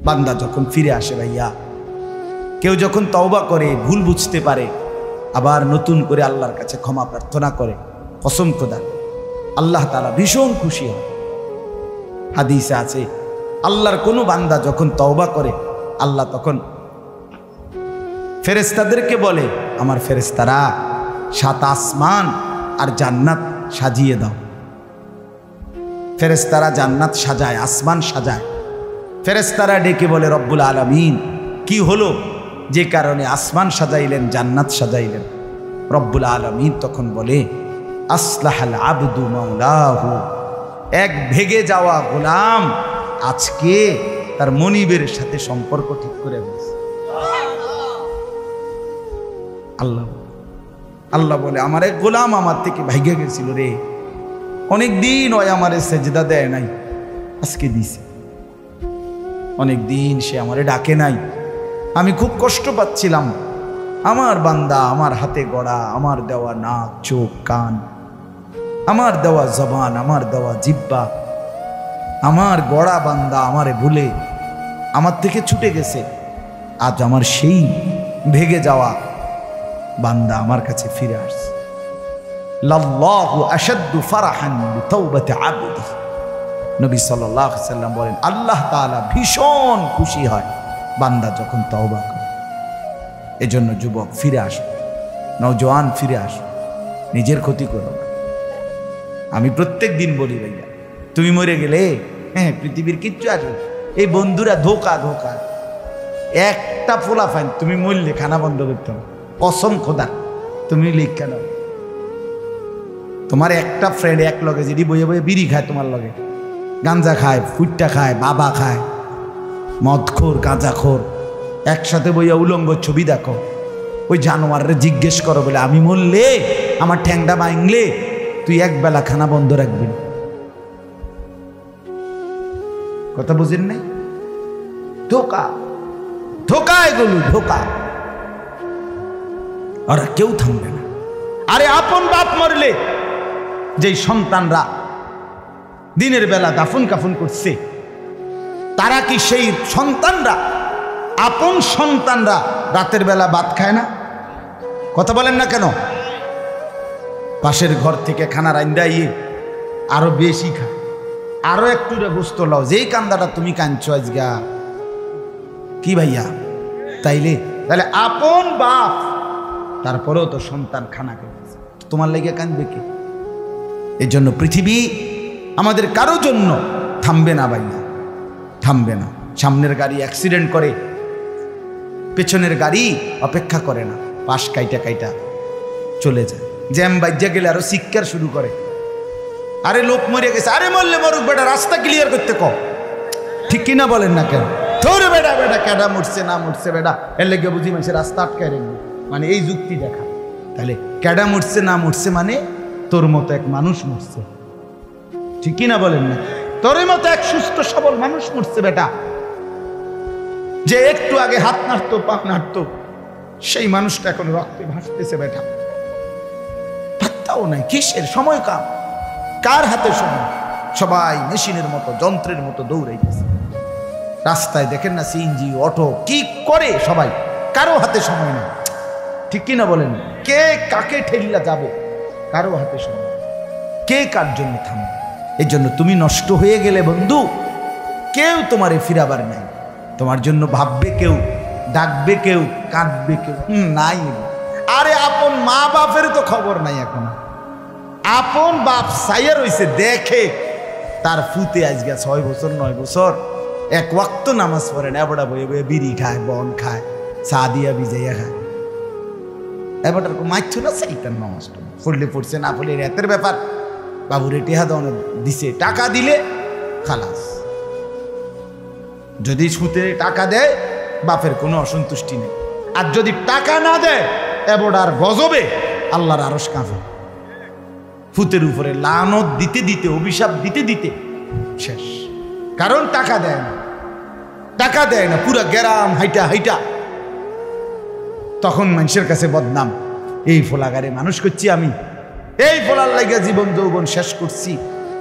বান্দা যখন ফিরে আসে ভাইয়া, কেউ যখন তওবা করে, ভুল বুঝতে পারে, আবার নতুন করে আল্লাহর কাছে ক্ষমা প্রার্থনা করে, কসম খোদা আল্লাহ তাআলা ভীষণ খুশি হয়। হাদিসে আছে আল্লাহর কোনো বান্দা যখন তওবা করে, আল্লাহ তখন ফেরেশতাদেরকে বলে, আমার ফেরেশতারা 7 আসমান আর জান্নাত সাজিয়ে দাও। ফেরেশতারা জান্নাত সাজায়, আসমান সাজায়। ফেরেশতারা ডেকে বলে, রব্বুল আলামিন কি হলো যে কারণে আসমান সাজাইলেন, জান্নাত সাজাইলেন? রব্বুল আলামিন তখন বলে, আসলাহাল আবদু মাওলাহু, এক ভেগে যাওয়া গোলাম আজকে তার মনিবের সাথে সম্পর্ক ঠিক করে বলছে। আল্লাহ বলে, আমার এক গোলাম আমার থেকে ভাইগে গেছিল রে, অনেক দিন ওই আমারে সেজদা দেয় নাই, আজকে দিছে। অনেক দিন সে আমারে ডাকে নাই, আমি খুব কষ্ট পাচ্ছিলাম। আমার বান্দা আমার হাতে গড়া, আমার দেওয়া নাক, চোখ, কান, আমার দেওয়া জবান, আমার দেওয়া জিহ্বা, আমার গড়া বান্দা আমারে ভুলে আমার থেকে ছুটে গেছে। আজ আমার সেই ভেগে যাওয়া বান্দা আমার কাছে ফিরে আসছে। লাল্লাহু আশাদ্দু ফারাহান বিতাওবাতি আবদি, নবী সাল্লাল্লাহু আলাইহি সাল্লাম বলেন, আল্লাহ তাআলা ভীষণ খুশি হয় বান্দা যখন তওবা করে। এজন্য যুবক ফিরে আসো, নওজোয়ান ফিরে আসো, নিজের ক্ষতি করো না। আমি প্রত্যেক দিন বলি ভাইয়া, তুমি মরে গেলে হ্যাঁ পৃথিবীর কিচ্ছু আসবে, এই বন্ধুরা ধোকা ধোকা। একটা ফোলা ফাইন, তুমি মরলে খানা বন্ধ করতে হবে, কসম খোদা তুমি লিখা নাও। তোমার একটা ফ্রেন্ড এক লগে যদি বইয়ে বইয়ে বিড়ি খায়, তোমার লগে গাঞ্জা খায়, ফুটটা খায়, বাবা খায়, মদখোর, গাঁজাখোর, একসাথে বইয়া উলঙ্গ ছবি দেখো, ওই জানোয়ারে জিজ্ঞেস করো বলে, আমি মরলে আমার ঠ্যাংটা ভাঙলে তুই একবেলা খানা বন্ধ রাখবি। কথা বুঝেন নাই? ধোকা ধোকা, এগুলো ধোকা। ওরা কেউ থামবে না। আরে আপন বাপ মরলে যেই সন্তানরা দিনের বেলা দাফন কাফন করছে, তারা কি সেই সন্তানরা, আপন সন্তানরা রাতের বেলা ভাত খায় না? কথা বলেন না কেন? পাশের ঘর থেকে খানা রান্দাইয়ে আরো বেশি খায়, আরো একটু গোস্ত লাও, যেই কান্দাটা তুমি কাঁদছো আজগা কি ভাইয়া? তাইলে তাহলে আপন বাপ, তারপরেও তো সন্তান খানা খেয়েছে, তোমার লেগে কাঁদবে কি? এই জন্য পৃথিবী আমাদের কারো জন্য থামবে না ভাইয়া, থামবে না। সামনের গাড়ি অ্যাক্সিডেন্ট করে, পেছনের গাড়ি অপেক্ষা করে না, পাশ কাইটা কাইটা চলে যায়। জ্যাম বাজ্যা গেলে আরো শিক্ষার শুরু করে, আরে লোক মরে গেছে, আরে মরলে মরুক বেটা, রাস্তা ক্লিয়ার করতে কম। ঠিক কিনা বলেন না কেন? তোর বেটা বেটা কেডা মরছে না মরছে বেটা, এর লেগে বুঝি মানুষের রাস্তা আটকায় রেখে, মানে এই যুক্তি দেখা। তাহলে কেডা মরছে না মরছে মানে তোর মতো এক মানুষ মরছে। ঠিক কিনা বলেন না? তোর মতো এক সুস্থ সবল মানুষ মরছে বেটা, যে একটু আগে হাত নাড়তো, পা নাড়তো, সেই মানুষটা এখন রক্তে ভাসতেছে বেটা। পাত্তাও নাই, কিসের সময় কাম, কার হাতে সময়? সবাই মেশিনের মতো, যন্ত্রের মতো দৌড়াইতেছে। রাস্তায় দেখেন না সিএনজি, অটো কি করে সবাই, কারো হাতে সময় নেই। ঠিক কিনা বলেন? কে কাকে ঠেলিয়া যাবে, কারো হাতে সময়, কে কার জন্য থামবে। এই জন্য তুমি নষ্ট হয়ে গেলে বন্ধু, কেউ তোমারে ফিরাবার নাই। তোমার জন্য ভাববে কেউ, ডাকবে কেউ, কাঁদবে কেউ নাই। আরে আপন মা বাপের তো খবর নাই এখন। আপন বাপ সাইয়া রইছে, দেখে তার ফুতে আজকে 6 বছর 9 বছর এক ওয়াক্ত নামাজ পড়ে না, এবড়া বয়ে বয়ে বিড়ি খায়, বন খায়, চা দিয়া ভিজাইয়া খায়। এবারটার মাইছো না চাইতেন নামাজটা, পড়লে পড়ছে, না পড়লে রাতের ব্যাপার। বাবুরে টেহা দাও দিছে, টাকা দিলে খালাস। যদি সুতে টাকা দেয় বাপের কোনো অসন্তুষ্টি নেই, আর যদি টাকা না দেয় এবড়ার গজবে আল্লাহর আরশ কাঁপে। ফুতের উপরে লানত দিতে দিতে, অভিশাপ দিতে দিতে শেষ। কারণ টাকা দেয় না, টাকা দেয় না, পুরা গ্রাম হাইটা হাইটা তখন মানুষের কাছে বদনাম। এই ফোলাগারে মানুষ করছি আমি, এই ফোলার লাগিয়া জীবন যৌবন শেষ করছি,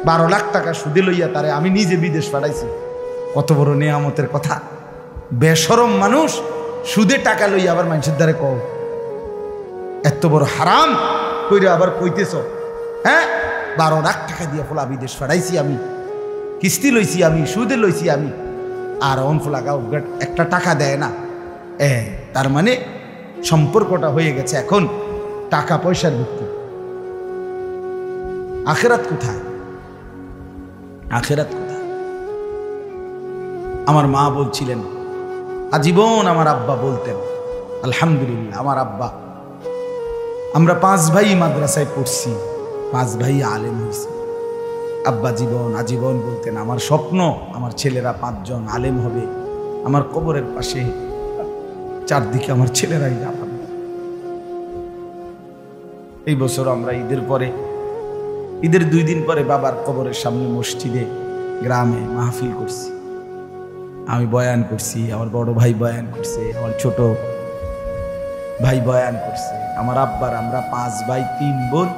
12 লাখ টাকা সুদে লইয়া তারে আমি নিজে বিদেশ পাঠাইছি। কত বড় নেয়ামতের কথা। বেশরম মানুষ সুদে টাকা লইয়া আবার মানুষের দ্বারে কও এত বড় হারাম কইরা আবার কইতেছ, হ্যাঁ 12 লাখ টাকা দিয়ে ফোলা বিদেশ ফাড়াইছি আমি, কিস্তি লইছি আমি, সুদে লইছি আমি, আর অন ফোলা গাও একটা টাকা দেয় না। তার মানে সম্পর্কটা হয়ে গেছে এখন টাকা পয়সার ভিত্তি। আখেরাত কোথায়? আখেরাত কোথায়? আমার মা বলছিলেন, আজীবন আমার আব্বা বলতেন, আলহামদুলিল্লাহ আমার আব্বা, আমরা 5 ভাই মাদ্রাসায় পড়ছি, 5 ভাই আলেম হয়েছি। আব্বা আজীবন বলতেন, আমার স্বপ্ন আমার ছেলেরা 5 জন আলেম হবে, আমার কবরের পাশে চারদিকে আমার ছেলেরাই যাবে। এই বছর আমরা ঈদের 2 দিন পরে বাবার কবরের সামনে মসজিদে গ্রামে মাহফিল করছি। আমি বয়ান করছি, আমার বড় ভাই বয়ান করছে, আমার ছোট ভাই বয়ান করছে, আমার আব্বার, আমরা 5 ভাই 3 বোন,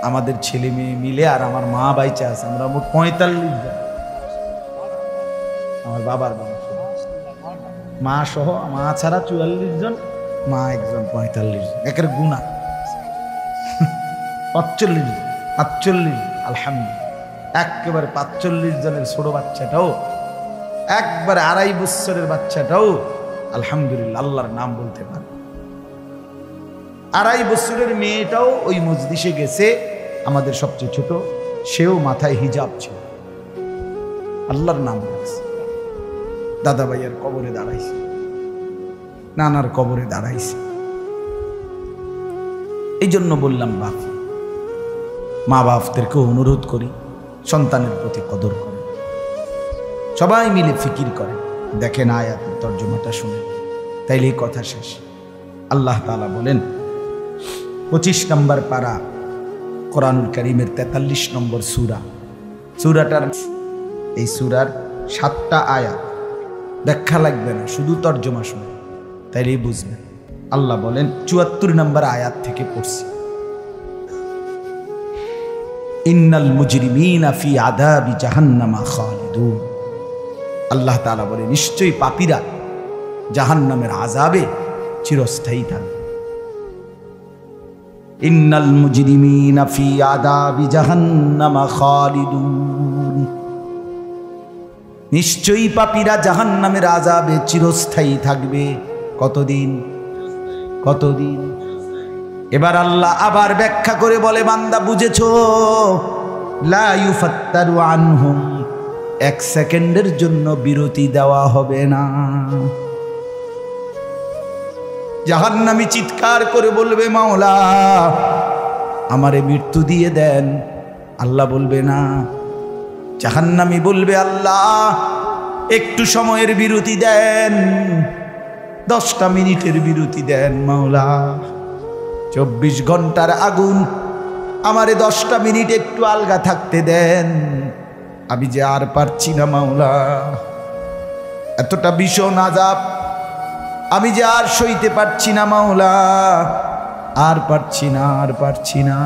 আমাদের ছেলে মেয়ে মিলে, আর আমার মা বাইচা আছে, আমরা মোট 45 জন। আমার বাবার বংশ, মা সহ, মা ছাড়া 44 জন, মা একজন 45 জন, একের গুণা 45 জন, 45, আলহামদুলিল্লাহ। একেবারে 45 জনের ছোট বাচ্চাটাও, একবারে 2.5 বছরের বাচ্চাটাও আলহামদুলিল্লাহ আল্লাহর নাম বলতে পারে। 2.5 বছরের মেয়েটাও ওই মজলিসে গেছে, আমাদের সবচেয়ে ছোট, সেও মাথায় হিজাব ছিল, আল্লাহর নাম বলছে। দাদা ভাইয়ের কবরে দাঁড়াইছে, নানার কবরে দাঁড়াইছে। এই জন্য বললাম মা বাপদেরকে অনুরোধ করি, সন্তানের প্রতি কদর করে, সবাই মিলে ফিকির করে, দেখেন আয়াতের তর্জমাটা শুনে, তাইলেই কথা শেষ। আল্লাহ তাআলা বলেন 25 নম্বর পারা কোরআনুল কারীমের 43 নম্বর সূরাটার, এই সূরার 7টা আয়াত, ব্যাখ্যা লাগবে না, শুধু তর্জমা শুনে তাইলেই বুঝবেন। আল্লাহ বলেন 74 নম্বর আয়াত থেকে পড়ছি, ইন্নাল মুজরিমিনা ফি আযাবি জাহান্নামা খালিদুন। আল্লাহ তাআলা বলে, নিশ্চয়ই পাপীরা জাহান্নামের আযাবে চিরস্থায়ী থাকবে। ইন্নাল মুজরিমিনা ফি আযাবি জাহান্নামা খালিদুন, নিশ্চয়ই পাপীরা জাহান্নামের আযাবে চিরস্থায়ী থাকবে। কতদিন? এবার আল্লাহ আবার ব্যাখ্যা করে বলে, বান্দা বুঝেছো? লা ইউফাত্তারু আনহুম, 1 সেকেন্ডের জন্য বিরতি দেওয়া হবে না। জাহান্নামী চিৎকার করে বলবে, মাওলা আমারে মৃত্যু দিয়ে দেন। আল্লাহ বলবে না। জাহান্নামী বলবে, আল্লাহ একটু সময়ের বিরতি দেন, 10টা মিনিটের বিরতি দেন মাওলা। 24 ঘন্টার আগুন, আমারে 10টা মিনিট একটু আলগা থাকতে দেন, আমি যে আর পারছি না মাওলা, এতটা ভীষণ আযাব আমি যে আর সইতে পারছি না মাওলা, আর পারছি না।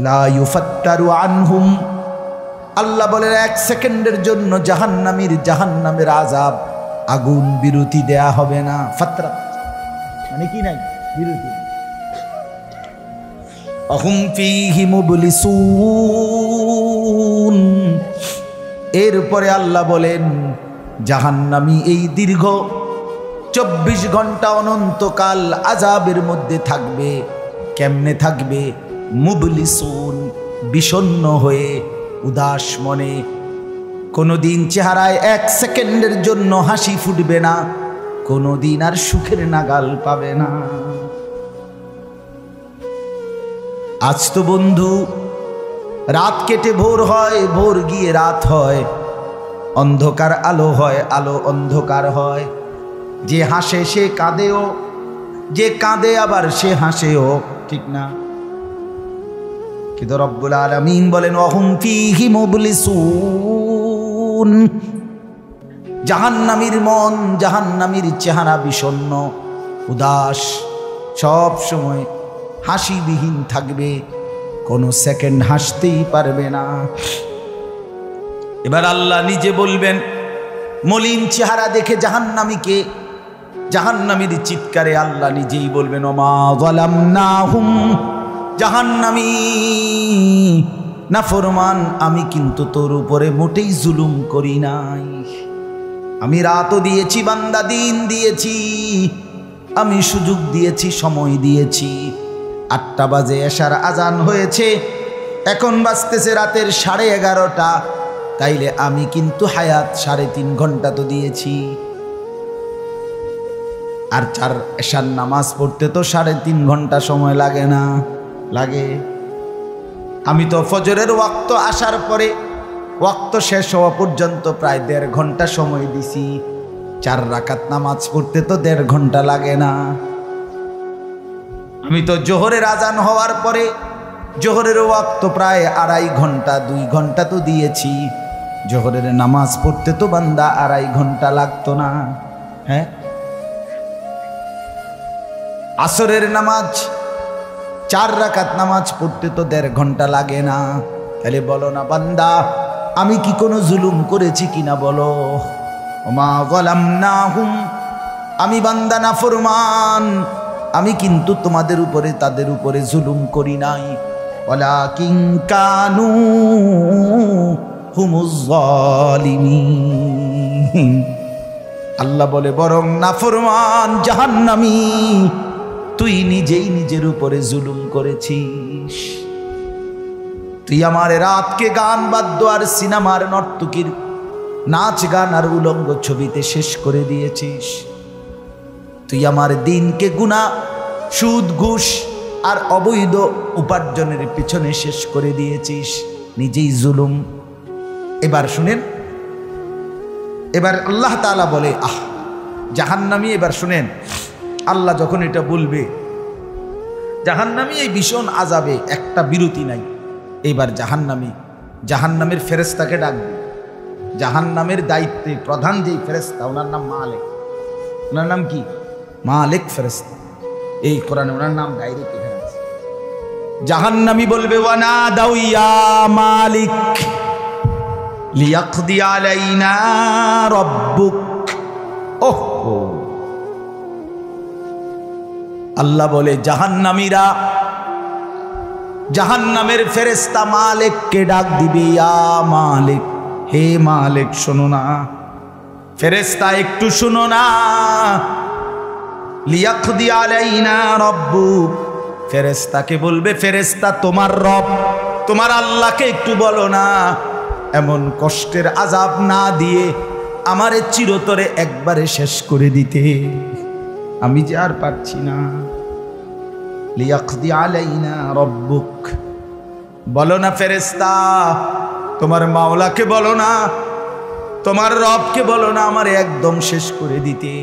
লা ইউফাত্তারু আনহুম, আল্লাহ বলেন 1 সেকেন্ডের জন্য জাহান্নামের আযাব, আগুন বিরতি দেয়া হবে না। ফাতরা মানে কি নাই? বিরতি। আহুম ফীহি মুবলিসুন, এরপরে আল্লাহ বলেন জাহান্নামী এই দীর্ঘ 24 ঘন্টা অনন্তকাল আযাবের মধ্যে থাকবে। কেমনে থাকবে? মুবলিসুন, বিষণ্ণ হয়ে, উদাস মনে। কোনোদিন চেহারায় 1 সেকেন্ডের জন্য হাসি ফুটবে না, কোনোদিন আর সুখের নাগাল পাবে না। আজ তো বন্ধু রাত কেটে ভোর হয়, ভোর গিয়ে রাত হয়, অন্ধকার আলো হয়, আলো অন্ধকার হয়। যে হাসে সে কাঁদেও, যে কাঁদে আবার সে হাসেও, ঠিক না? কিন্তু রব্বুল আলামিন বলেন ওয়াহুম ফীহি মুবলিসুন, জাহান্নামীর মন, জাহান্নামীর চেহারা বিষণ্ণ, উদাস, সব সময় হাসিবিহীন থাকবে, কোনো সেকেন্ড হাসতেই পারবে না। এবার আল্লাহ নিজে বলবেন মলিন চেহারা দেখে জাহান্নামীকে, জাহান্নামীর চিৎকারে আল্লাহ নিজেই বলবেন ওমা যালামনাহুম, জাহান্নামী নাফরমান আমি কিন্তু তোর উপরে মোটেই জুলুম করি নাই। আমি রাতও দিয়েছি বান্দা, দিন দিয়েছি, আমি সুযোগ দিয়েছি, সময় দিয়েছি। 8টা বাজে এশার আজান হয়েছে, এখন বাজতেছে রাতের 11:30। তাইলে আমি কিন্তু হায়াত 3.5 ঘন্টা তো দিয়েছি। আর 4 এশার নামাজ পড়তে তো 3.5 ঘন্টা সময় লাগে না? লাগে। আমি তো ফজরের ওয়াক্ত আসার পরে ওয়াক্ত শেষ হওয়া পর্যন্ত প্রায় 1.5 ঘন্টা সময় দিছি। 4 রাকাত নামাজ পড়তে তো 1.5 ঘন্টা লাগে না? আমি তো জোহরের আজান হওয়ার পরে জোহরের ওয়াক্ত প্রায় 2.5 ঘন্টা, 2 ঘন্টা তো দিয়েছি। জোহরের নামাজ পড়তে তো বান্দা 2.5 ঘন্টা লাগতো না? হ্যাঁ। আসরের নামাজ 4 রাকাত নামাজ পড়তে তো 1.5 ঘন্টা লাগে না? তাহলে বলো না বান্দা আমি কি কোনো জুলুম করেছি কিনা বলো? ওমা যালামনাহুম, আমি বান্দা নাফরমান, আমি কিন্তু তোমাদের উপরে তাদের উপরে জুলুম করি নাই। ওয়ালাকিন কানু হুমুজ জালিমিন। আল্লাহ বলে বরং নাফরমান জাহান্নামী তুই নিজেই নিজের উপরে জুলুম করেছিস। তুই আমার রাতকে গান বাদ্য আর সিনেমার নর্তকীর নাচ গান আর উলঙ্গ ছবিতে শেষ করে দিয়েছিস। তুই আমার দিনকে গুনাহ, সুদ, ঘুষ আর অবৈধ উপার্জনের পিছনে শেষ করে দিয়েছিস। নিজেই জুলুম। এবার শুনেন, এবার আল্লাহ তাআলা বলে জাহান্নামী, এবার শুনেন আল্লাহ যখন এটা বলবে জাহান্নামী এই ভীষণ আযাবে একটা বিরতি নাই। এইবার জাহান্নামের ফেরেশতাকে ডাকবে। জাহান্নামের দায়িত্বে প্রধান যেই ফেরেশতা, ওনার নাম মালিক। ওনার নাম কি? মালিক ফেরেশতা। এই কোরআনে ওনার নাম ডাইরেক্ট এখানে আছে। জাহান্নামী বলবে ওয়ানাদাউ ইয়া মালিক লিয়াকদি আলাইনা রাব্বুক। ওহো, আল্লাহ বলে জাহান্নামীরা, জাহান্নামের ফেরেশতা মালিককে ডাক দিবে ইয়া মালিক, হে মালিক শোনো না। ফেরেশতা একটু শোনো না। লিয়াকদি আলাইনা রাব্বুক, ফেরেশতাকে বলবে ফেরেশতা তোমার রব, তোমার আল্লাহকে একটু বলো না এমন কষ্টের আযাব না দিয়ে আমারে চিরতরে একবারে শেষ করে দিতে। আমি যে আর পারছি না। লিয়াকদি আলাইনা রাব্বুক, বলো না ফেরেশতা, তোমার মাওলাকে বলো না, তোমার রবকে বলো না আমারে একদম শেষ করে দিতে,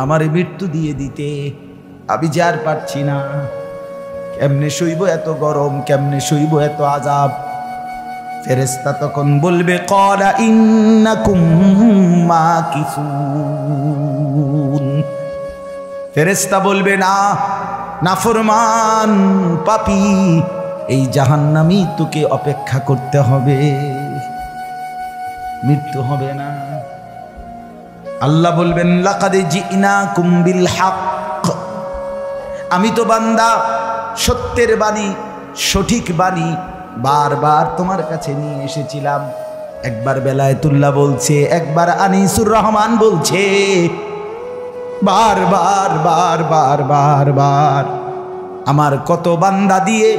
আমারে মৃত্যু দিয়ে দিতে। আমি যে আর পারছি না। কেমনে সইব এত গরম, কেমনে সইব এত আযাব? ফেরেশতা তখন বলবে ক্বালা ইন্নাকুম মাকিসুন। ফেরেশতা বলবে না নাফরমান পাপী, এই জাহান্নামী তোকে অপেক্ষা করতে হবে, মৃত্যু হবে না। আল্লাহ বলবেন লাকাদ জিনাকুম বিল হক, আমি তো বান্দা সত্যের বাণী, সঠিক বাণী বারবার তোমার কাছে নিয়ে এসেছিলাম। একবার বেলায়েতুল্লাহ বলছে, একবার আনিসুর রহমান বলছে, বারবার বারবার বারবার আমার কত বান্দা দিয়ে,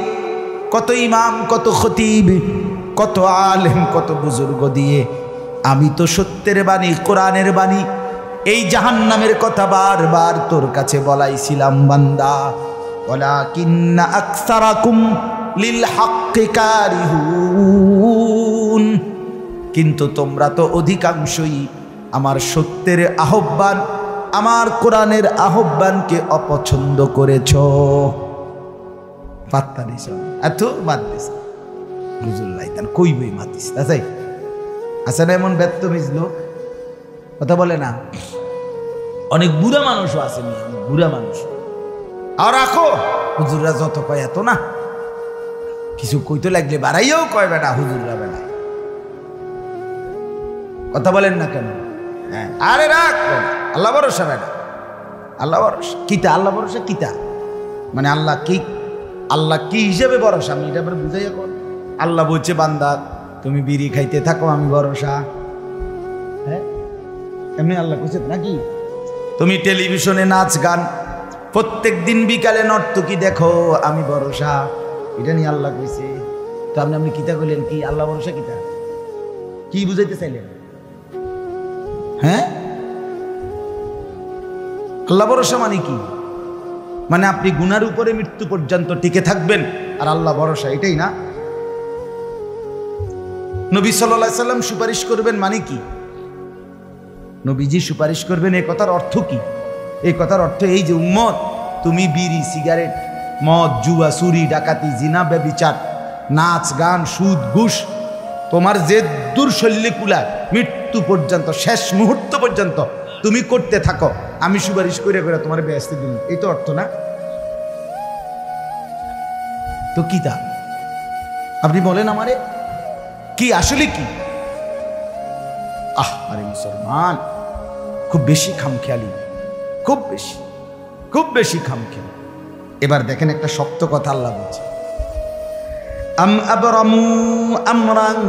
কত ইমাম, কত খতিব, কত আলেম, কত বুজুর্গ দিয়ে আমি তো সত্যের বাণী, কোরআনের বাণী, এই জাহান্নামের কথা বারবার তোর কাছে বলাইছিলাম বান্দা। ওয়ালাকিন্না আকসারাকুম লিল হাক্কি কারিহুন, কিন্তু তোমরা তো অধিকাংশই আমার সত্যের আহ্বান, আমার কোরআনের আহ্বানকে অপছন্দ করেছ। পাত্তা দিছ এত বাদ দিস বুঝুল্লাই তার কইবই মাতিস। তাই আছে না এমন ব্যর্থমিজ লোক, কথা বলে না? অনেক বুড়া মানুষও আছে, বুড়া মানুষ। আর রাখো হুজুররা যত কয় এত না, কিছু কইতে লাগলে বাড়াইয়াও কয় বেটা হুজুররা বেড়ায়। কথা বলেন না কেন? হ্যাঁ, আরে রাখ আল্লাহ ভরসা বেটা, আল্লাহ ভরসা কিতা, আল্লাহ ভরসা কিতা মানে আল্লাহ কি, আল্লাহ কি হিসেবে ভরসা আমি এটা বুঝাই। এখন আল্লাহ বলছে বান্দা তুমি বিড়ি খাইতে থাকো আমি ভরসা, হ্যাঁ এমনি আল্লাহ কইছে নাকি? তুমি টেলিভিশনে নাচ গান প্রত্যেক দিন বিকালে নর্তকী দেখো আমি ভরসা, এটা নিয়ে আল্লাহ কইছে। তো আপনি কিতা কইলেন কি আল্লাহ ভরসা কিতা, কি বুঝাইতে চাইলেন? হ্যাঁ আল্লাহ ভরসা মানে কি? মানে আপনি গুনার উপরে মৃত্যু পর্যন্ত টিকে থাকবেন আর আল্লাহ ভরসা, এটাই না? নবী সাল্লাল্লাহু আলাইহি সাল্লাম সুপারিশ করবেন মানে কি? নবীজি সুপারিশ করবেন এই কথার অর্থ কি? এই কথার অর্থ এই যে উম্মত তুমি বিড়ি সিগারেট মদ জুয়া চুরি ডাকাতি জিনা ব্যভিচার নাচ গান সুদ ঘুষ তোমার যে দুর্শল্যে কুলায় মৃত্যু পর্যন্ত শেষ মুহূর্ত পর্যন্ত তুমি করতে থাকো, আমি সুপারিশ করে করে তোমার বেহেশতে দিন, এই তো অর্থ না? তো কি তা আপনি বলেন আমারে কি আসলে কি? আরে মুসলমান খুব বেশি খামখেয়ালি, খুব বেশি খামখেয়ালি। এবার দেখেন একটা শক্ত কথা আল্লাহ বলছে, আম আবরামু আমরান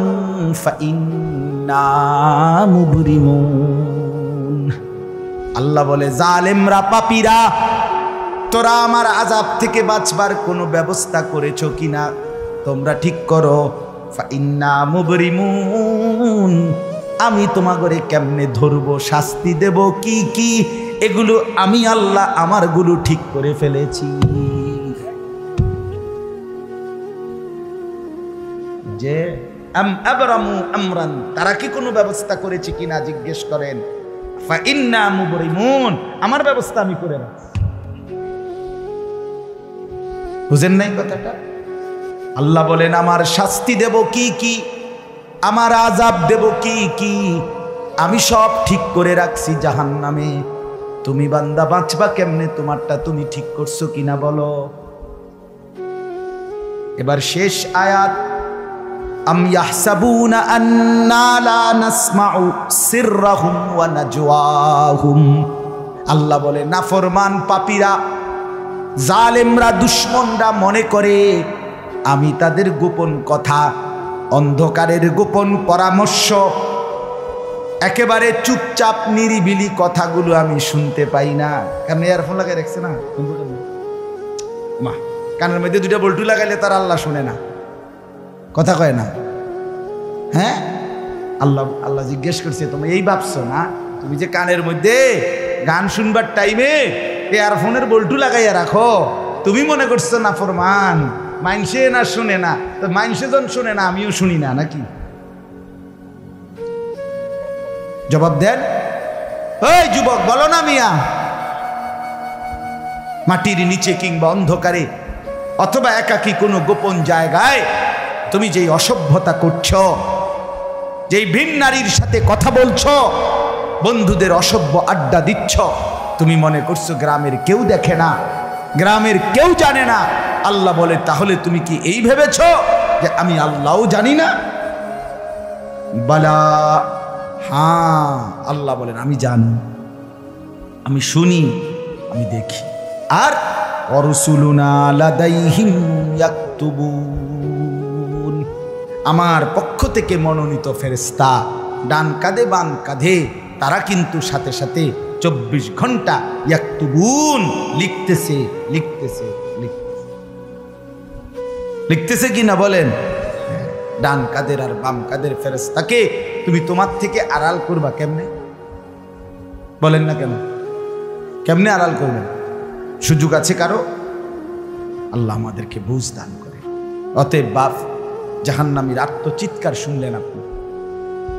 ফাইন্না মুবরিমুন। আল্লাহ বলে জালেমরা পাপীরা তোরা আমার আযাব থেকে বাঁচবার কোনো ব্যবস্থা করেছো কিনা তোমরা ঠিক করো। ফাইন্না মুবরিমুন, আমি তোমাগরে কেমনে ধরবো শাস্তি দেব কি কি এগুলো আমি আল্লাহ আমারগুলো ঠিক করে ফেলেছি। যে আম আবরামু আমরান, তারা কি কোনো ব্যবস্থা করেছে কিনা জিজ্ঞেস করেন। ফাইন্না মুবরিমুন, আমার ব্যবস্থা আমি করে রাখছি। বুঝেন নাই কথাটা? আল্লাহ বলেন আমার শাস্তি দেব কি কি, আমার আযাব দেব কি কি আমি সব ঠিক করে রাখছি জাহান্নামে। তুমি বান্দা বাঁচবা কেমনে তোমারটা তুমি ঠিক করছো কিনা বলো। এবার শেষ আয়াত, আম ইয়াহসাবুনা আন্না লা নাসমাউ সিররাহুম ওয়া নাজওয়াহুম। আল্লাহ বলে নাফরমান পাপীরা জালেমরা দুশমনরা মনে করে আমি তাদের গোপন কথা অন্ধকারের গোপন পরামর্শ একেবারে চুপচাপ নিরিবিলি কথাগুলো আমি শুনতে পাই না। কারণ ইয়ারফোন লাগাই রাখছে না, মা কানের মধ্যে দুটা বল্টু লাগাইলে তার আল্লাহ শুনে না, কথা কয় না। হ্যাঁ আল্লাহ জিজ্ঞেস করছে তুমি এই ভাবছো না তুমি যে কানের মধ্যে গান শুনবার টাইমে ইয়ারফোনের বল্টু লাগাইয়া রাখো, তুমি মনে করছো না ফরমান মাইনসে না শুনে না, তো মাইনসে যখন শুনে না আমিও শুনি না নাকি? জবাব দেন ওই যুবক, বলো না মিয়া। মাটির নিচে কিংবা অন্ধকারে অথবা একাকী কোনো গোপন জায়গায় তুমি যেই অসভ্যতা করছো, যেই ভিন নারীর সাথে কথা বলছো, বন্ধুদের অসভ্য আড্ডা দিচ্ছ, তুমি মনে করছো গ্রামের কেউ দেখে না, গ্রামের কেউ জানে না। আল্লাহ বলে তাহলে তুমি কি এই ভেবেছ যে আমি আল্লাহও জানি না? বালা, হ্যাঁ আল্লাহ বলেন আমি জানি, আমি শুনি, আমি দেখি। আর অরসুলুনা লাদাইহিম ইয়াকতুবুন, আমার পক্ষ থেকে মনোনীত ফেরেশতা ডান কাঁধে বাম কাঁধে তারা কিন্তু সাথে সাথে 24 ঘন্টা ইয়াকতুবুন লিখতেছে লিখতেছে লিখতেছে লিখতেছে কি না বলেন? ডান কাদের আর বাম কাদের ফেরেশতাকে তুমি তোমার থেকে আড়াল করবা কেমনে? বলেন না কেন? কেমনে আড়াল করবেন? সুযোগ আছে কারো? আল্লাহ আমাদেরকে বুঝ দান করে। অতএব বাপ, জাহান্নামীর আত্মচিৎকার শুনলেন আপনি,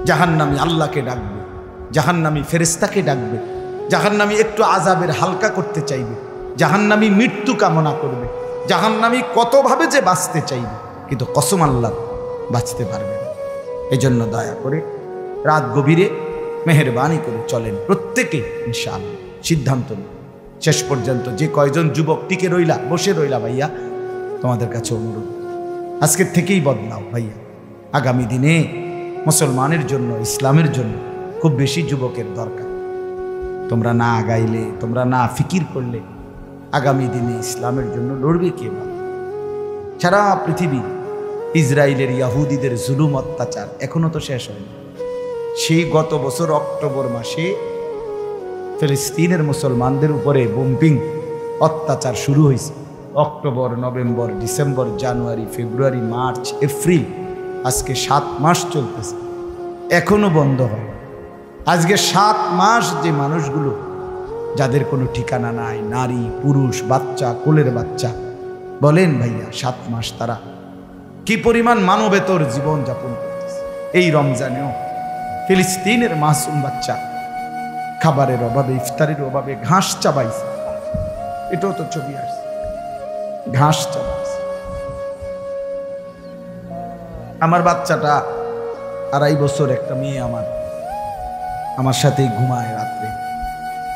জাহান্নামী আল্লাহকে ডাকবে, জাহান্নামী ফেরেশতাকে ডাকবে, জাহান্নামী একটু আযাবের হালকা করতে চাইবে, জাহান্নামী মৃত্যু কামনা করবে, জাহান্নামী কতভাবে যে বাঁচতে চাইবে, কিন্তু কসম আল্লাহ বাঁচতে পারবে না। এই জন্য দয়া করে রাত গভীরে মেহেরবানি করে চলেন প্রত্যেকে, ইনশাআল্লাহ সিদ্ধান্ত নিন। শেষ পর্যন্ত যে কয়জন যুবক টিকে রইলা, বসে রইলা, ভাইয়া তোমাদের কাছে অনুরোধ, আজকের থেকেই বদলাও ভাইয়া। আগামী দিনে মুসলমানের জন্য, ইসলামের জন্য খুব বেশি যুবকের দরকার। তোমরা না আগাইলে, তোমরা না ফিকির করলে আগামী দিনে ইসলামের জন্য লড়বে কে? সারা পৃথিবী ইসরায়েলের ইয়াহুদিদের জুলুম অত্যাচার এখনো তো শেষ হয়নি। সেই গত বছর অক্টোবর মাসে ফিলিস্তিনের মুসলমানদের উপরে বোম্বিং অত্যাচার শুরু হয়েছে। অক্টোবর, নভেম্বর, ডিসেম্বর, জানুয়ারি, ফেব্রুয়ারি, মার্চ, এপ্রিল, আজকে 7 মাস চলতেছে, এখনো বন্ধ হয়। আজকে 7 মাস যে মানুষগুলো যাদের কোনো ঠিকানা নাই, নারী, পুরুষ, বাচ্চা, কোলের বাচ্চা, বলেন ভাইয়া 7 মাস তারা কি পরিমাণ মানবেতর জীবন যাপন করতেছে। এই রমজানেও ফিলিস্তিনের মাসুম বাচ্চা খাবারের অভাবে, ইফতারের অভাবে ঘাস চাবাইছে। এটাও তো ছবি আসছে, ঘাস চাবাইছে। আমার বাচ্চাটা 2.5 বছর, একটা মেয়ে আমার সাথেই ঘুমায় রাত্রে,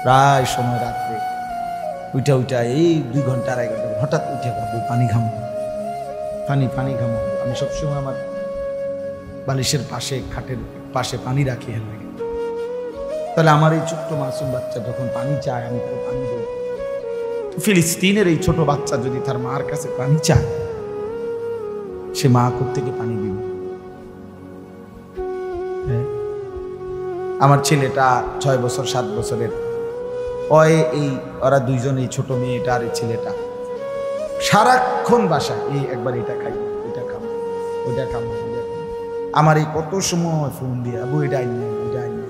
প্রায় সময় রাত্রে উঠা এই 2 ঘন্টা 2.5 ঘন্টা হঠাৎ উঠে বাবু পানি ঘামো, পানি ঘামো। আমি সবসময় আমার বালিশের পাশে, খাটের পাশে পানি রাখি। তাহলে আমার এই ছোট্ট মাসুম বাচ্চা যখন পানি চায়, আমি তাকে পানি দিই। তো ফিলিস্তিনের এই ছোট বাচ্চা যদি তার মার কাছে পানি চায়, সে মা কোত্থেকে পানি দিবে? আমার ছেলেটা 6 বছর 7 বছরের, ওরা দুইজন, এই ছোট মেয়েটা আর এই ছেলেটা সারাক্ষণ বাসায় এই একবার এটা খাই, ওইটা খাবো, ওইটা খাবো। আমার এই কত সময় ফোন দিয়ে, আবু এটা আইনি, ওইটা আইনি।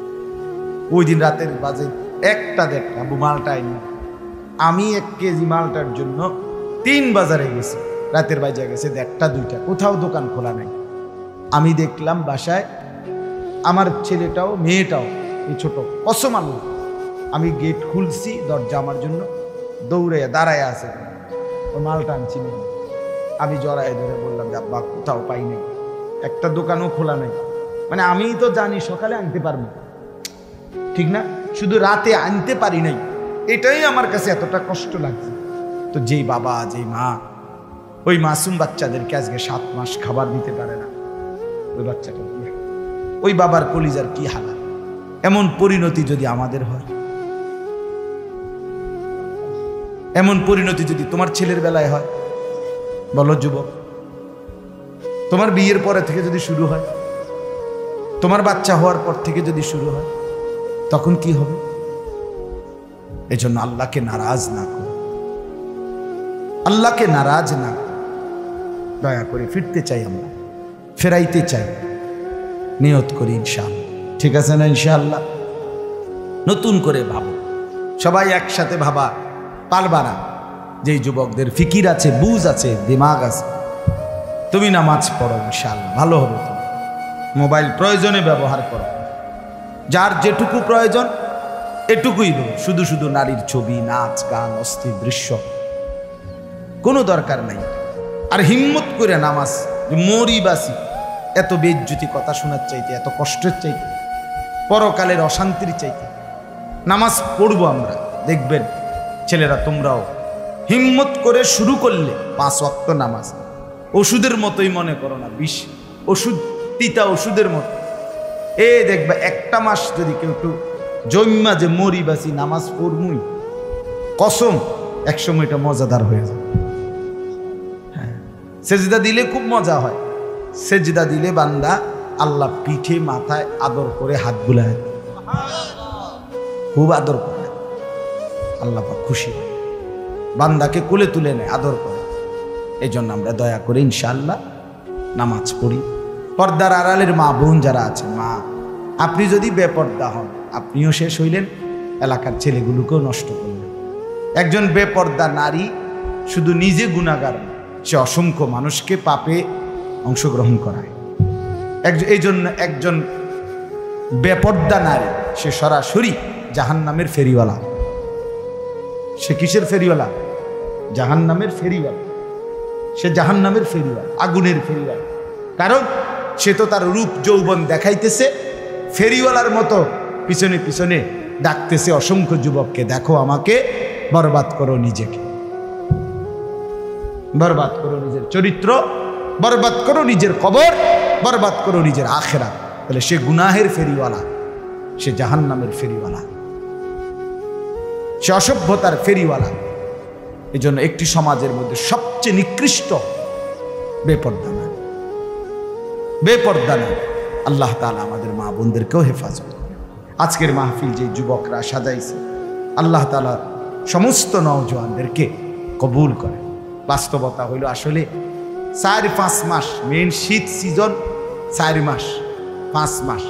ওই দিন রাতের বাজে 1টা-1.5, আবু মালটা আইনি। আমি 1 কেজি মালটার জন্য 3 বাজারে গেছি, রাতের বাজে গেছে 1টা-2টা, কোথাও দোকান খোলা নাই। আমি দেখলাম বাসায় আমার ছেলেটাও মেয়েটাও, এই ছোট, কসম আল্লাহ, আমি গেট খুলছি, দরজা আমার জন্য দৌড়ে দাঁড়ায় আছে, ও মালটা আনছি না। আমি জড়ায় ধরে বললাম যে আব্বা কোথাও পাই নাই, একটা দোকানও খোলা নাই। মানে আমি তো জানি সকালে আনতে পারবো, ঠিক না, শুধু রাতে আনতে পারি নাই, এটাই আমার কাছে এতটা কষ্ট লাগছে। তো যেই বাবা, যেই মা ওই মাসুম বাচ্চাদেরকে আজকে 7 মাস খাবার দিতে পারে না, ওই বাচ্চাটা, ওই বাবার কলিজার কি হালাত। এমন পরিণতি যদি আমাদের হয়, এমন পরিণতি যদি তোমার ছেলের বেলায় হয়, বলো যুবক, তোমার বিয়ের পরে থেকে যদি শুরু হয়, তোমার বাচ্চা হওয়ার পর থেকে যদি শুরু হয়, তখন কি হবে? এজন্য আল্লাহকে নারাজ না করো, আল্লাহকে নারাজ না করো। দয়া করে ফিরতে চাই, আমরা ফেরাইতে চাই, নিয়ত করি ইনশাআল্লাহ। ঠিক আছে না? ইনশাআল্লাহ নতুন করে ভাবো, সবাই একসাথে ভাবা পারবা না। যেই যুবকদের ফিকির আছে, বুঝ আছে, দিমাগ আছে, তুমি নামাজ পড়ো, ইনশাআল্লাহ ভালো হবে। তুমি মোবাইল প্রয়োজনে ব্যবহার করো, যার যেটুকু প্রয়োজন এটুকুই দেবো। শুধু শুধু নারীর ছবি, নাচ, গান, অস্থির দৃশ্য কোনো দরকার নাই। আর হিম্মত করে নামাজ, মরি বাসি, এত বেজ্জুতি কথা শোনার চাইতে, এত কষ্টের চাইতে, পরকালের অশান্তির চাইতে নামাজ পড়বো আমরা। দেখবেন ছেলেরা, তোমরাও হিম্মত করে শুরু করলে 5 ওয়াক্ত নামাজ ওষুধের মতোই মনে করো না, বিষ ওষুধ, তিতা ওষুধের মতো। দেখবে 1টা মাস যদি কেউ একটু জন্মা যে মরি বাসি নামাজ পড়মুই, কসম একসময় এটা মজাদার হয়ে যায়। হ্যাঁ, সেজদা দিলে খুব মজা হয়। সেজদা দিলে বান্দা আল্লাহ পিঠে মাথায় আদর করে হাত বুলায়, খুব আদর করে, আল্লাহ পাক খুশি, বান্দাকে কোলে তুলে নেয়, আদর করে। এই জন্য আমরা দয়া করে ইনশাআল্লাহ নামাজ পড়ি। পর্দার আড়ালের মা বোন যারা আছেন, মা, আপনি যদি বেপর্দা হন, আপনিও শেষ হইলেন, এলাকার ছেলেগুলোকেও নষ্ট করলেন। একজন বেপর্দা নারী শুধু নিজে গুনাহগার, সে অসংখ্য মানুষকে পাপে অংশগ্রহণ করায়। এই জন্য একজন বেপর্দা নারী, সে সরাসরি জাহান্নামের ফেরিওয়ালা। সে কিসের ফেরিওয়ালা? জাহান্নামের ফেরিওয়ালা। সে জাহান্নামের ফেরিওয়ালা, আগুনের ফেরিওয়ালা। কারণ সে তো তার রূপ যৌবন দেখাইতেছে, ফেরিওয়ালার মতো পিছনে পিছনে ডাকতেছে অসংখ্য যুবককে, দেখো আমাকে, বরবাদ করো নিজেকে, বরবাদ করো নিজের চরিত্র, বরবাদ করো নিজের কবর, বরবাদ করো নিজের আখেরাত। তাহলে সে গুনাহের ফেরিওয়ালা, সে জাহান্নামের ফেরিওয়ালা। সে অসভ্যতার ফেরিওয়ালা। এই জন্য একটি সমাজের মধ্যে সবচেয়ে নিকৃষ্ট বেপর্দা না, বেপর্দা না। আল্লাহ তাআলা আমাদের মা বোনদেরকেও হেফাজত করে। আজকের মাহফিল যে যুবকরা সাজাইছে, আল্লাহ তাআলা সমস্ত নওজোয়ানদেরকে কবুল করে। বাস্তবতা হইল আসলে 4-5 মাস, মেন শীত সিজন 4 মাস 5 মাস।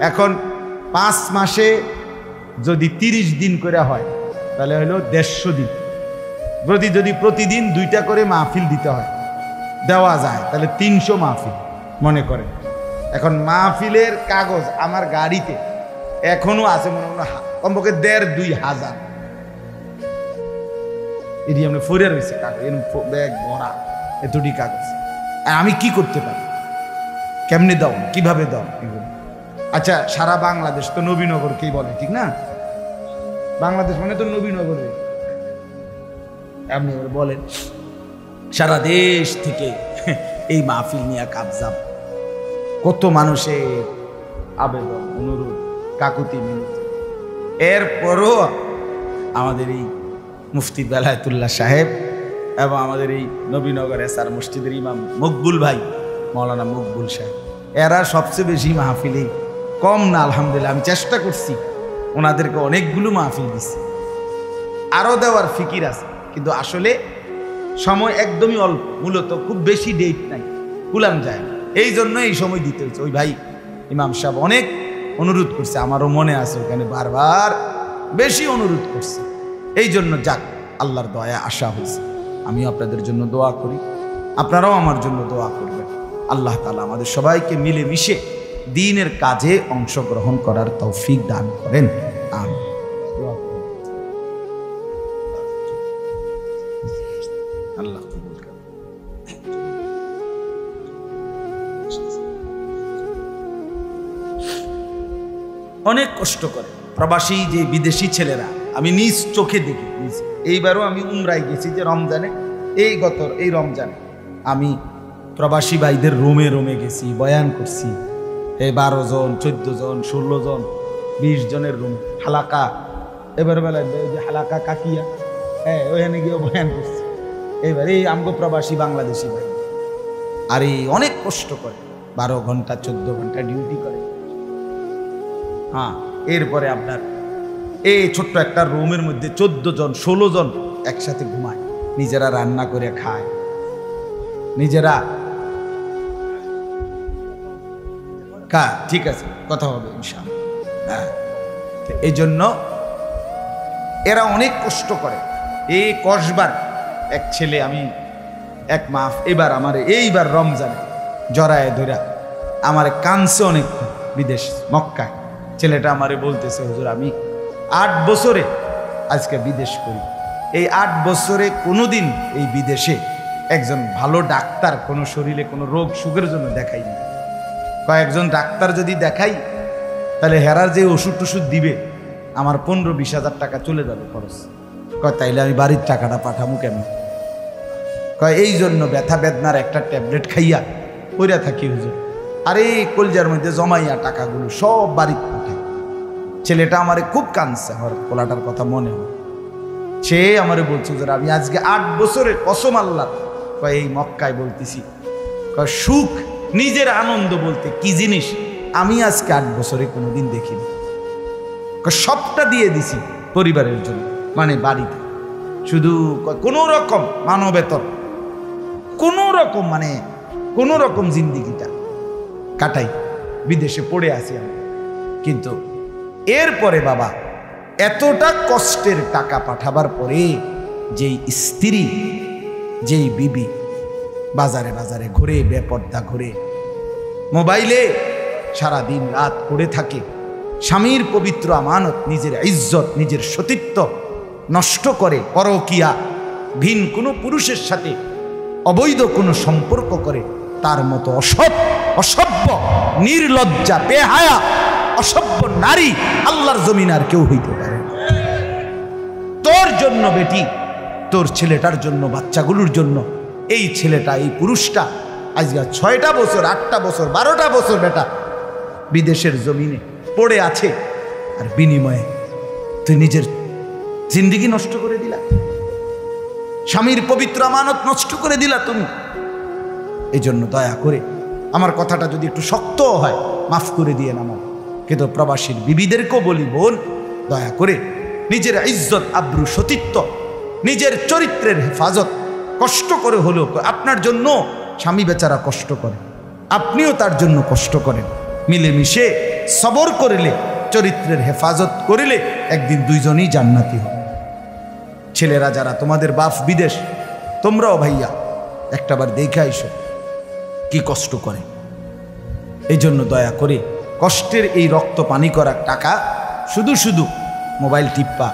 এখন 5 মাসে যদি 30 দিন করে হয় তাহলে হলো 150 দিন। যদি প্রতিদিন 2টা করে মাহফিল দিতে হয়, দেওয়া যায়, তাহলে 300 মাহফিল মনে করেন। এখন মাহফিলের কাগজ আমার গাড়িতে এখনো আছে মনে হয় কমপক্ষে 1,500-2 হাজার। এটি আমরা ফরে রয়েছে কাগজ, ব্যাগ ভরা এতটি কাগজ। আমি কি করতে পারি? কেমনে দাও, কিভাবে দাও? আচ্ছা, সারা বাংলাদেশ তো নবীনগরকেই বলে, ঠিক না? বাংলাদেশ মানে তো নবীনগর। আপনি বলেন সারা দেশ থেকে এই মাহফিল নিয়ে কাবজাব, কত মানুষের আবেদন, অনুরোধ, কাকুতি মিনতি। এরপরও আমাদের এই মুফতি বেলায়েতুল্লাহ সাহেব এবং আমাদের এই নবীনগর এসআর মসজিদের ইমাম মকবুল ভাই, মৌলানা মকবুল সাহেব, এরা সবচেয়ে বেশি মাহফিলে কম না। আলহামদুলিল্লাহ, আমি চেষ্টা করছি, ওনাদেরকে অনেকগুলো মাহফিল দিচ্ছি, আরও দেওয়ার ফিকির আছে, কিন্তু আসলে সময় একদমই অল্প। মূলত খুব বেশি ডেট নাই, কুলাম যায় না। এই জন্য এই সময় দিতে হচ্ছে। ওই ভাই ইমাম সাহেব অনেক অনুরোধ করছে, আমারও মনে আছে, ওখানে বারবার বেশি অনুরোধ করছে। এই জন্য যাক, আল্লাহর দয়া আশা হয়েছে। আমিও আপনাদের জন্য দোয়া করি, আপনারাও আমার জন্য দোয়া করবেন। আল্লাহ তাআলা আমাদের সবাইকে মিলেমিশে দ্বীনের কাজে অংশগ্রহণ করার তৌফিক দান করেন। আমিন। আল্লাহ কবুল করেন। অনেক কষ্ট করে প্রবাসী যে বিদেশি ছেলেরা, আমি নিজ চোখে দেখি। এইবারও আমি উমরায় গেছি, যে রমজানে, এই রমজানে আমি প্রবাসী ভাইদের রোমে রোমে গেছি, বয়ান করছি। এই 12 জন, 14 জন, 16 জন, 20 জনের রুম, হালাকা। এবার বেলায় যে হালাকা কাকিয়া, হ্যাঁ, ওখানে গিয়ে বয়ান করছি। এবার এই আমগো প্রবাসী বাংলাদেশি ভাই, আর এই অনেক কষ্ট করে, 12 ঘন্টা 14 ঘন্টা ডিউটি করে। হ্যাঁ, এরপরে আপনার এই ছোট্ট একটা রুমের মধ্যে 14 জন 16 জন একসাথে ঘুমায়, নিজেরা রান্না করে খায়, নিজেরা। ঠিক আছে, কথা হবে ইনশাআল্লাহ। হ্যাঁ, এই জন্য এরা অনেক কষ্ট করে। এই কসবার এক ছেলে, আমি এক মাস এবার আমার এইবার রমজানে জড়ায় ধরা আমার কানছে অনেক, বিদেশ মক্কায়। ছেলেটা আমারে বলতেছে, হুজুর আমি 8 বছরে আজকে বিদেশ করি, এই 8 বছরে কোনোদিন এই বিদেশে একজন ভালো ডাক্তার কোনো শরীরে কোনো রোগ সুখের জন্য দেখাইনি। কয়েকজন ডাক্তার যদি দেখাই, তাহলে হেরার যে ওষুধ টষুধ দিবে আমার 15-20 হাজার টাকা চলে যাবে খরচ। কয় তাইলে আমি বাড়ির টাকাটা পাঠামু কেমন? কয় এই জন্য ব্যথা বেদনার একটা ট্যাবলেট খাইয়া পইরা থাকি হুজুর, আর এই কলজার মধ্যে জমাইয়া টাকাগুলো সব বাড়িতে পাঠায়। ছেলেটা আমারে খুব কাঁদছে, আমার পোলাটার কথা মনে হয়। সে আমারে বলছে, হুজুর আমি আজকে 8 বছরের কসম আল্লাহর, কয় এই মক্কায় বলতেছি, কয় সুখ নিজের আনন্দ বলতে কি জিনিস আমি আজকে 8 বছরে কোনোদিন দেখিনি। সবটা দিয়ে দিছি পরিবারের জন্য, মানে বাড়িতে, শুধু কোনো রকম মানবেতর, কোনো রকম মানে কোনো রকম জিন্দিগিটা কাটাই, বিদেশে পড়ে আসি আমি। কিন্তু এরপরে বাবা, এতটা কষ্টের টাকা পাঠাবার পরে যেই স্ত্রী, যেই বিবি বাজারে বাজারে ঘুরে, বেপর্দা ঘুরে, মোবাইলে সারা দিন রাত পড়ে থাকে, স্বামীর পবিত্র আমানত, নিজের ইজ্জত, নিজের সতীত্ব নষ্ট করে, পরকিয়া, ভিন কোনো পুরুষের সাথে অবৈধ কোনো সম্পর্ক করে, তার মতো অসভ্য, নির্লজ্জা, বেহায়া, অসভ্য নারী আল্লাহর জমিন আর কেউ হইতে পারে। তোর জন্য বেটি, তোর ছেলেটার জন্য, বাচ্চাগুলোর জন্য এই ছেলেটা, এই পুরুষটা আজকে 6টা বছর, 8টা বছর, 12টা বছর বেটা বিদেশের জমিনে পড়ে আছে, আর বিনিময়ে তুই নিজের জিন্দিগি নষ্ট করে দিলা, স্বামীর পবিত্র আমানত নষ্ট করে দিলা তুমি। এই জন্য দয়া করে, আমার কথাটা যদি একটু শক্ত হয় মাফ করে দিয়ে নামো, কিন্তু প্রবাসীর বিবিদেরকেও বলি, বোন দয়া করে নিজের ইজ্জত আব্রু সতীত্ব, নিজের চরিত্রের হেফাজত কষ্ট করে হলেও, আপনার জন্য স্বামী বেচারা কষ্ট করে, আপনিও তার জন্য কষ্ট করেন, মিলেমিশে সবর করিলে, চরিত্রের হেফাজত করিলে একদিন দুইজনই জান্নাতি হবে। ছেলেরা যারা তোমাদের বাপ বিদেশ, তোমরাও ভাইয়া একটাবার দেখে আইসো কি কষ্ট করে। এই জন্য দয়া করে কষ্টের এই রক্ত পানি করার টাকা শুধু শুধু মোবাইল টিপ্পা,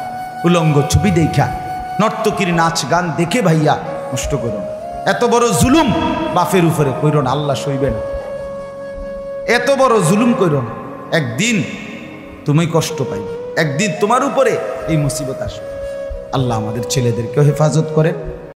উলঙ্গ ছবি দেখা, নর্তকীর নাচ গান দেখে ভাইয়া নষ্ট করো না। এত বড় জুলুম বাপের উপরে কইরো না, আল্লাহ সইবে না। এত বড় জুলুম কইরো না, একদিন তুমি কষ্ট পাইবে, একদিন তোমার উপরে এই মুসিবত আসবে। আল্লাহ আমাদের ছেলেদেরকেও হেফাজত করেন।